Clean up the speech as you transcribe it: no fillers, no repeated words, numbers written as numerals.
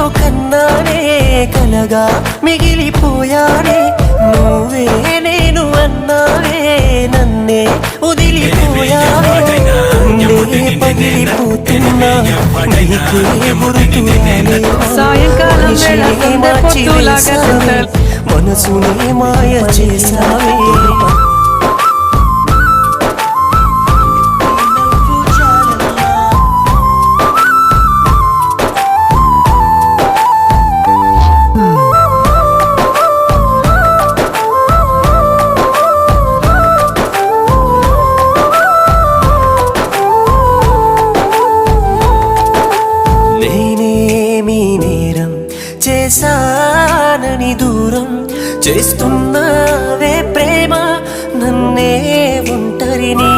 ఎంతో కన్నానే కలగా మిగిలిపోయానే నువ్వే నేను అన్నావే నన్నే వదిలిపోయావే పగిలిపోతున్నా నీకే గుర్తురాలే సాయంకాలం మనసునే మాయ చేసావే చేశానని దూరం చేస్తున్నావే ప్రేమ నన్నే ఒంటరిని